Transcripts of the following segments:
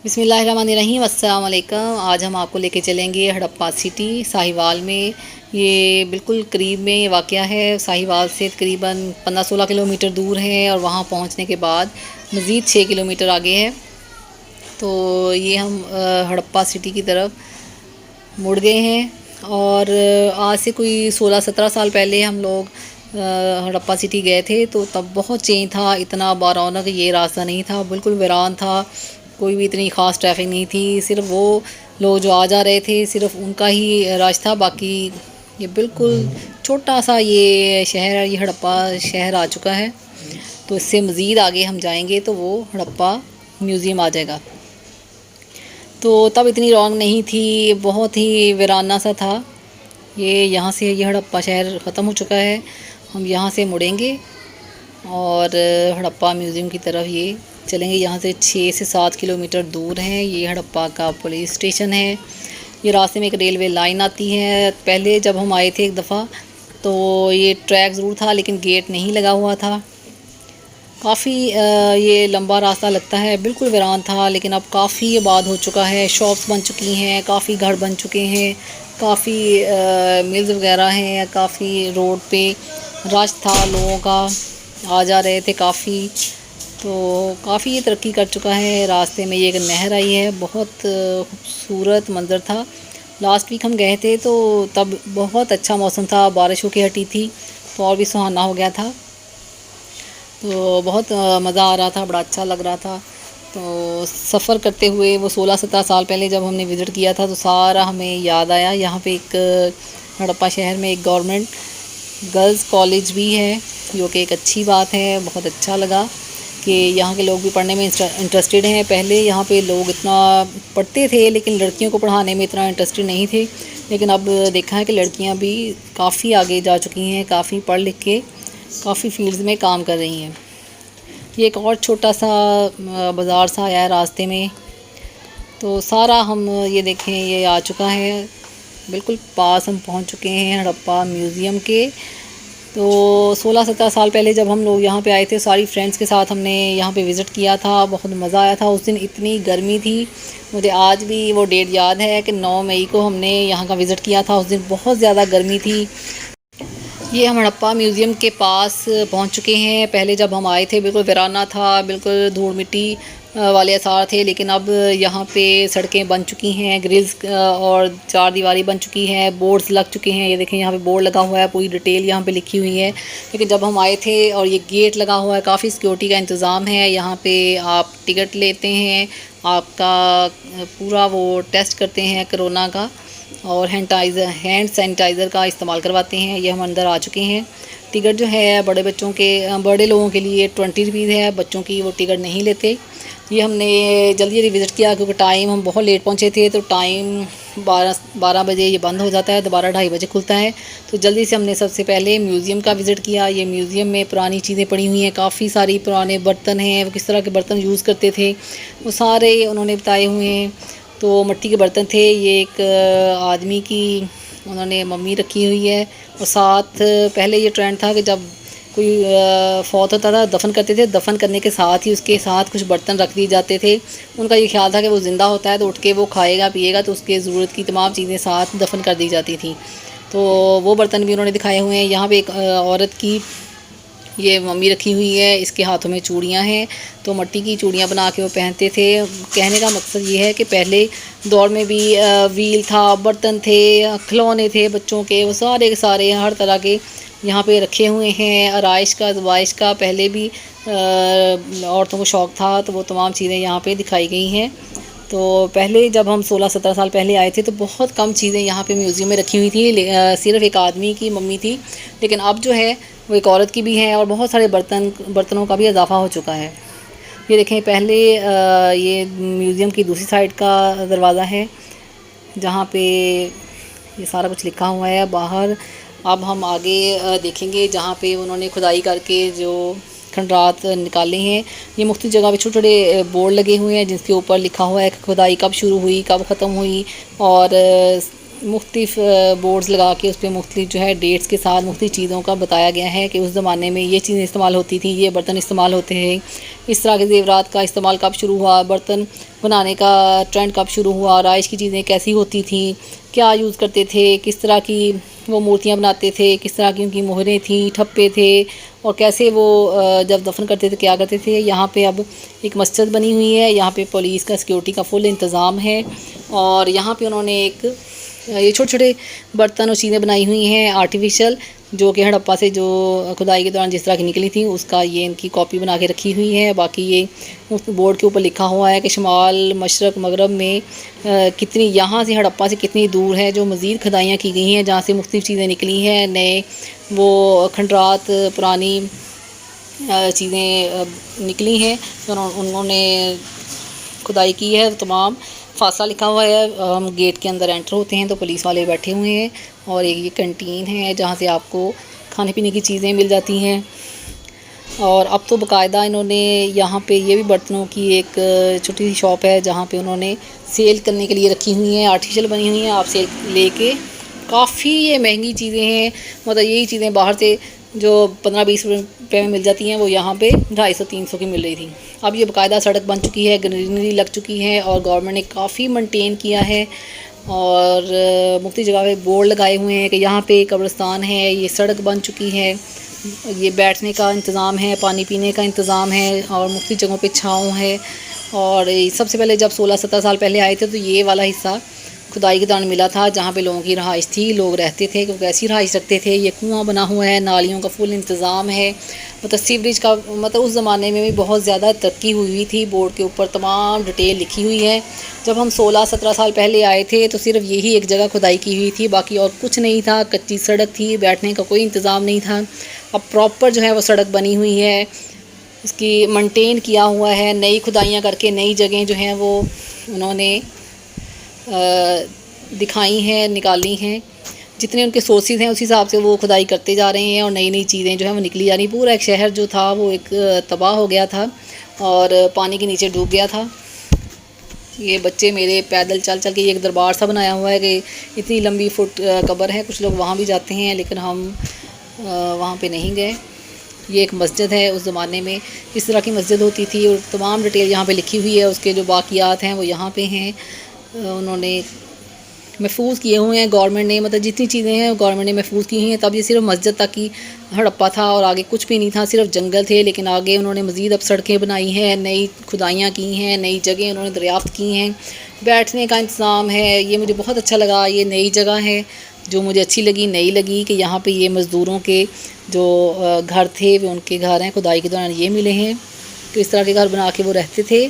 बिस्मिल्लाहिर्रहमानिर्रहीम अस्सलाम वालेकुम। आज हम आपको लेके चलेंगे हड़प्पा सिटी साहिवाल में। ये बिल्कुल करीब में ये वाक़या है। साहिवाल से तकरीबन 15-16 किलोमीटर दूर है और वहाँ पहुँचने के बाद मज़ीद 6 किलोमीटर आगे है। तो ये हम हड़प्पा सिटी की तरफ मुड़ गए हैं और आज से कोई 16-17 साल पहले हम लोग हड़प्पा सिटी गए थे। तो तब बहुत चेंज था, इतना बारौनक ये रास्ता नहीं था, बिल्कुल वीरान था, कोई भी इतनी ख़ास ट्रैफिक नहीं थी। सिर्फ वो लोग जो आ जा रहे थे सिर्फ उनका ही रश था, बाकी ये बिल्कुल छोटा सा ये शहर है, ये हड़प्पा शहर आ चुका है। तो इससे मज़ीद आगे हम जाएंगे तो वो हड़प्पा म्यूज़ियम आ जाएगा। तो तब इतनी रौनक नहीं थी, बहुत ही वीराना सा था। ये यहाँ से ये हड़प्पा शहर ख़त्म हो चुका है। हम यहाँ से मुड़ेंगे और हड़प्पा म्यूज़ियम की तरफ ये चलेंगे। यहाँ से 6 से 7 किलोमीटर दूर है। ये हड़प्पा का पुलिस स्टेशन है। ये रास्ते में एक रेलवे लाइन आती है। पहले जब हम आए थे एक दफ़ा तो ये ट्रैक ज़रूर था लेकिन गेट नहीं लगा हुआ था। काफ़ी ये लंबा रास्ता लगता है, बिल्कुल वीरान था लेकिन अब काफ़ी आबाद हो चुका है। शॉप्स बन चुकी हैं, काफ़ी घर बन चुके हैं, काफ़ी मिल्स वगैरह हैं। काफ़ी रोड पे रश था, लोगों का आ जा रहे थे काफ़ी। तो काफ़ी ये तरक्की कर चुका है। रास्ते में ये एक नहर आई है, बहुत खूबसूरत मंज़र था। लास्ट वीक हम गए थे तो तब बहुत अच्छा मौसम था, बारिश होके हटी थी तो और भी सुहाना हो गया था। तो बहुत मज़ा आ रहा था, बड़ा अच्छा लग रहा था। तो सफ़र करते हुए वो 16-17 साल पहले जब हमने विज़िट किया था तो सारा हमें याद आया। यहाँ पे एक हड़प्पा शहर में एक गवर्नमेंट गर्ल्स कॉलेज भी है, जो कि एक अच्छी बात है। बहुत अच्छा लगा कि यहाँ के लोग भी पढ़ने में इंटरेस्टेड हैं। पहले यहाँ पे लोग इतना पढ़ते थे लेकिन लड़कियों को पढ़ाने में इतना इंटरेस्टेड नहीं थे, लेकिन अब देखा है कि लड़कियाँ भी काफ़ी आगे जा चुकी हैं, काफ़ी पढ़ लिख के काफ़ी फील्ड्स में काम कर रही हैं। ये एक और छोटा सा बाज़ार सा आया है रास्ते में। तो सारा हम ये देखें ये आ चुका है, बिल्कुल पास हम पहुंच चुके हैं हड़प्पा म्यूज़ियम के। तो 16-17 साल पहले जब हम लोग यहाँ पे आए थे सारी फ्रेंड्स के साथ, हमने यहाँ पे विज़िट किया था, बहुत मज़ा आया था। उस दिन इतनी गर्मी थी, मुझे आज भी वो डेट याद है कि 9 मई को हमने यहाँ का विज़िट किया था। उस दिन बहुत ज़्यादा गर्मी थी। ये हम हड़प्पा म्यूज़ियम के पास पहुंच चुके हैं। पहले जब हम आए थे बिल्कुल वीराना था, बिल्कुल धूल मिट्टी वाले आसार थे, लेकिन अब यहाँ पे सड़कें बन चुकी हैं, ग्रिल्स और चार दीवारी बन चुकी हैं, बोर्ड्स लग चुके हैं। ये देखें यहाँ पे बोर्ड लगा हुआ है, पूरी डिटेल यहाँ पे लिखी हुई है। लेकिन जब हम आए थे और ये गेट लगा हुआ है, काफ़ी सिक्योरिटी का इंतज़ाम है। यहाँ पे आप टिकट लेते हैं, आपका पूरा वो टेस्ट करते हैं कोरोना का और हैंड सैनिटाइज़र का इस्तेमाल करवाते हैं। ये हम अंदर आ चुके हैं। टिकट जो है बड़े लोगों के लिए 20 रुपीज़ है, बच्चों की वो टिकट नहीं लेते। ये हमने जल्दी जल्दी विज़िट किया क्योंकि टाइम हम बहुत लेट पहुँचे थे। तो टाइम 12 बजे ये बंद हो जाता है, दोबारा 2:30 बजे खुलता है। तो जल्दी से हमने सबसे पहले म्यूज़ियम का विज़िट किया। ये म्यूज़ियम में पुरानी चीज़ें पड़ी हुई हैं, काफ़ी सारी पुराने बर्तन हैं, वो किस तरह के बर्तन यूज़ करते थे वो सारे उन्होंने बताए हुए हैं। तो मिट्टी के बर्तन थे। ये एक आदमी की उन्होंने मम्मी रखी हुई है। और साथ पहले ये ट्रेंड था कि जब कोई फौत होता था दफन करते थे, दफन करने के साथ ही उसके साथ कुछ बर्तन रख दिए जाते थे। उनका ये ख्याल था कि वो ज़िंदा होता है तो उठ के वो खाएगा पिएगा, तो उसके ज़रूरत की तमाम चीज़ें साथ दफन कर दी जाती थी। तो वो बर्तन भी उन्होंने दिखाए हुए हैं। यहाँ पे एक औरत की ये मम्मी रखी हुई है, इसके हाथों में चूड़ियाँ हैं, तो मिट्टी की चूड़ियाँ बना के वो पहनते थे। कहने का मकसद ये है कि पहले दौर में भी व्हील था, बर्तन थे, खिलौने थे बच्चों के, वो सारे के सारे हर तरह के यहाँ पे रखे हुए हैं। आराइश का ज़वाइश का पहले भी औरतों को शौक़ था, तो वो तमाम चीज़ें यहाँ पे दिखाई गई हैं। तो पहले जब हम 16-17 साल पहले आए थे तो बहुत कम चीज़ें यहाँ पे म्यूज़ियम में रखी हुई थी, सिर्फ एक आदमी की मम्मी थी। लेकिन अब जो है वो एक औरत की भी है और बहुत सारे बर्तनों का भी इजाफा हो चुका है। ये देखें पहले ये म्यूज़ियम की दूसरी साइड का दरवाज़ा है जहाँ पे ये सारा कुछ लिखा हुआ है बाहर। अब हम आगे देखेंगे जहाँ पे उन्होंने खुदाई करके जो खंडरात निकाले हैं। ये मुख्तलिफ जगह पे छोटे छोटे बोर्ड लगे हुए हैं जिसके ऊपर लिखा हुआ है कि खुदाई कब शुरू हुई, कब ख़त्म हुई और मुख्तलिफ बोर्ड्स लगा के उस पर मुख्तलिफ जो है डेट्स के साथ मुख्तलिफ चीज़ों का बताया गया है कि उस ज़माने में ये चीज़ें इस्तेमाल होती थी, ये बर्तन इस्तेमाल होते हैं, इस तरह के ज़ेवरात का इस्तेमाल कब शुरू हुआ, बर्तन बनाने का ट्रेंड कब शुरू हुआ, आराइश की चीज़ें कैसी होती थी, क्या यूज़ करते थे, किस तरह की वो मूर्तियाँ बनाते थे, किस तरह की उनकी मोहरें थी, ठप्पे थे, और कैसे वो जब दफ़न करते थे क्या करते थे। यहाँ पे अब एक मस्जिद बनी हुई है, यहाँ पे पुलिस का सिक्योरिटी का फुल इंतज़ाम है, और यहाँ पे उन्होंने एक ये छोटे छोटे बर्तन और चीज़ें बनाई हुई हैं आर्टिफिशियल, जो कि हड़प्पा से जो खुदाई के दौरान जिस तरह की निकली थी उसका ये इनकी कॉपी बना के रखी हुई है। बाकी ये उस बोर्ड के ऊपर लिखा हुआ है कि शुमाल मशरक़ मगरब में कितनी यहाँ से हड़प्पा से कितनी दूर है, जो मज़ीद खुदाइयाँ की गई हैं जहाँ से मुख्तलिफ़ चीज़ें निकली हैं, नए वो खंडरात पुरानी चीज़ें निकली हैं, तो उन्होंने खुदाई की है। तमाम फासा लिखा हुआ है। हम गेट के अंदर एंटर होते हैं तो पुलिस वाले बैठे हुए हैं, और एक ये कैंटीन है जहाँ से आपको खाने पीने की चीज़ें मिल जाती हैं। और अब तो बाकायदा इन्होंने यहाँ पे ये भी बर्तनों की एक छोटी सी शॉप है जहाँ पे उन्होंने सेल करने के लिए रखी हुई हैं, आर्टिफिशियल बनी हुई हैं। आप सेल लेके काफ़ी ये महंगी चीज़ें हैं, मतलब यही चीज़ें बाहर से जो 15-20 रुपये में मिल जाती हैं वो यहाँ पे 250-300 की मिल रही थी। अब ये बाकायदा सड़क बन चुकी है, ग्रीनरी लग चुकी है, और गवर्नमेंट ने काफ़ी मेंटेन किया है, और मुख्तलिफ जगह पे बोर्ड लगाए हुए हैं कि यहाँ पे कब्रिस्तान है, ये सड़क बन चुकी है, ये बैठने का इंतज़ाम है, पानी पीने का इंतज़ाम है, और मुख्तलिफ जगहों पे छाँव है। और सबसे पहले जब 16-17 साल पहले आए थे तो ये वाला हिस्सा खुदाई के दौरान मिला था जहाँ पे लोगों की रहाइश थी, लोग रहते थे, क्योंकि ऐसी रहाइश रखते थे। ये कुआं बना हुआ है, नालियों का फुल इंतज़ाम है, मतलब सीवरेज का, मतलब उस ज़माने में भी बहुत ज़्यादा तरक्की हुई थी। बोर्ड के ऊपर तमाम डिटेल लिखी हुई है। जब हम 16-17 साल पहले आए थे तो सिर्फ यही एक जगह खुदाई की हुई थी, बाकी और कुछ नहीं था, कच्ची सड़क थी, बैठने का कोई इंतज़ाम नहीं था। अब प्रॉपर जो है वो सड़क बनी हुई है, इसकी मेंटेन किया हुआ है, नई खुदाइयाँ करके नई जगह जो हैं वो उन्होंने दिखाई हैं, निकाली हैं। जितने उनके सोर्सेज हैं उस हिसाब से वो खुदाई करते जा रहे हैं, और नई नई चीज़ें जो है वो निकली जा रही। पूरा एक शहर जो था वो एक तबाह हो गया था और पानी के नीचे डूब गया था। ये बच्चे मेरे पैदल चल चल के, ये एक दरबार सा बनाया हुआ है कि इतनी लंबी फुट कब्र है, कुछ लोग वहाँ भी जाते हैं, लेकिन हम वहाँ पे नहीं गए। ये एक मस्जिद है, उस ज़माने में इस तरह की मस्जिद होती थी, और तमाम डिटेल यहाँ पे लिखी हुई है। उसके जो बाकियात हैं वो यहाँ पे हैं, उन्होंने महफूज किए हुए हैं गवर्नमेंट ने, मतलब जितनी चीज़ें हैं गवर्नमेंट ने महफूज की हुई हैं। तब ये सिर्फ मस्जिद तक ही हड़प्पा था और आगे कुछ भी नहीं था, सिर्फ जंगल थे। लेकिन आगे उन्होंने मज़ीद अब सड़कें बनाई हैं, नई खुदाइयाँ की हैं, नई जगह उन्होंने दरियाफ्त की हैं, बैठने का इंतज़ाम है। ये मुझे बहुत अच्छा लगा, ये नई जगह है जो मुझे अच्छी लगी, नई लगी कि यहाँ पे ये मज़दूरों के जो घर थे वो उनके घर हैं, खुदाई के दौरान ये मिले हैं। तो इस तरह के घर बना के वो रहते थे।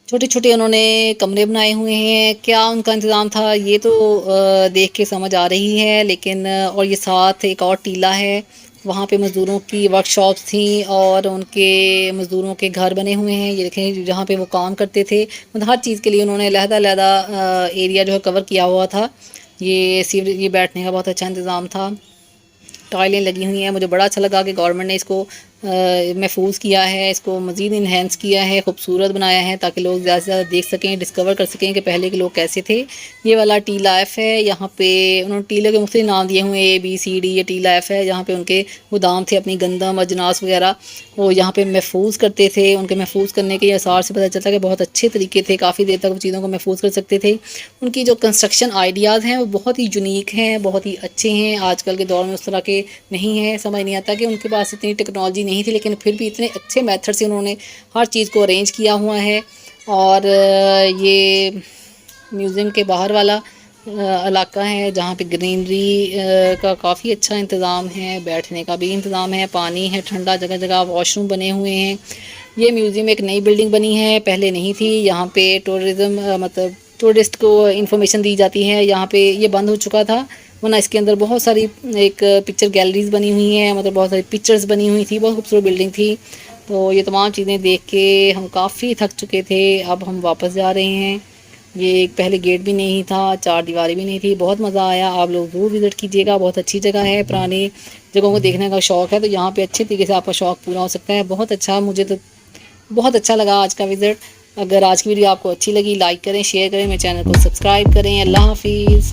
छोटे छोटे उन्होंने कमरे बनाए हुए हैं। क्या उनका इंतज़ाम था ये तो देख के समझ आ रही है, लेकिन और ये साथ एक और टीला है, वहाँ पे मज़दूरों की वर्कशॉप्स थी और उनके मज़दूरों के घर बने हुए हैं। ये देखें जहाँ पे वो काम करते थे, मतलब हर चीज़ के लिए उन्होंने अलहदा एरिया जो है कवर किया हुआ था। ये बैठने का बहुत अच्छा इंतज़ाम था, टाइलें लगी हुई हैं। मुझे बड़ा अच्छा लगा कि गवर्नमेंट ने इसको महफूज किया है, इसको मज़ीद इन्हेंस किया है, खूबसूरत बनाया है, ताकि लोग ज़्यादा से ज़्यादा देख सकें, डिस्कवर कर सकें कि पहले के लोग कैसे थे। ये वाला टी लाइफ है, यहाँ पे उन्होंने टीले के मुख्तलिफ नाम दिए हुए हैं, ABCD। ये टी लाइफ है, जहाँ पे उनके गोदाम थे, अपनी गंदम अजनास वगैरह वो यहाँ पे महफूज करते थे। उनके महफूज करने के आसार से पता चलता है कि बहुत अच्छे तरीके थे, काफ़ी देर तक वो चीज़ों को महफूज कर सकते थे। उनकी जो कंस्ट्रक्शन आइडियाज़ हैं वो बहुत ही यूनिक हैं, बहुत ही अच्छे हैं। आजकल के दौर में उस तरह के नहीं है, समझ नहीं आता कि उनके पास इतनी टेक्नोलॉजी नहीं थी, लेकिन फिर भी इतने अच्छे मेथड से उन्होंने हर चीज़ को अरेंज किया हुआ है। और ये म्यूज़ियम के बाहर वाला इलाका है जहाँ पे ग्रीनरी का काफ़ी अच्छा इंतज़ाम है, बैठने का भी इंतज़ाम है, पानी है ठंडा, जगह जगह वॉशरूम बने हुए हैं। ये म्यूज़ियम एक नई बिल्डिंग बनी है, पहले नहीं थी। यहाँ पे टूरिज़्म मतलब टूरिस्ट को इंफॉर्मेशन दी जाती है। यहाँ पे ये बंद हो चुका था, वरना इसके अंदर बहुत सारी एक पिक्चर गैलरीज बनी हुई हैं, मतलब बहुत सारी पिक्चर्स बनी हुई थी, बहुत खूबसूरत बिल्डिंग थी। तो ये तमाम चीज़ें देख के हम काफ़ी थक चुके थे, अब हम वापस जा रहे हैं। ये पहले गेट भी नहीं था, चार दीवारी भी नहीं थी, बहुत मज़ा आया। आप लोग ज़रूर विज़िट कीजिएगा, बहुत अच्छी जगह है। पुरानी जगहों को देखने का शौक़ है तो यहाँ पे अच्छे तरीके से आपका शौक़ पूरा हो सकता है। बहुत अच्छा, मुझे तो बहुत अच्छा लगा आज का विज़िट। अगर आज की वीडियो आपको अच्छी लगी लाइक करें, शेयर करें, मेरे चैनल को सब्सक्राइब करें। अल्लाह हाफिज़।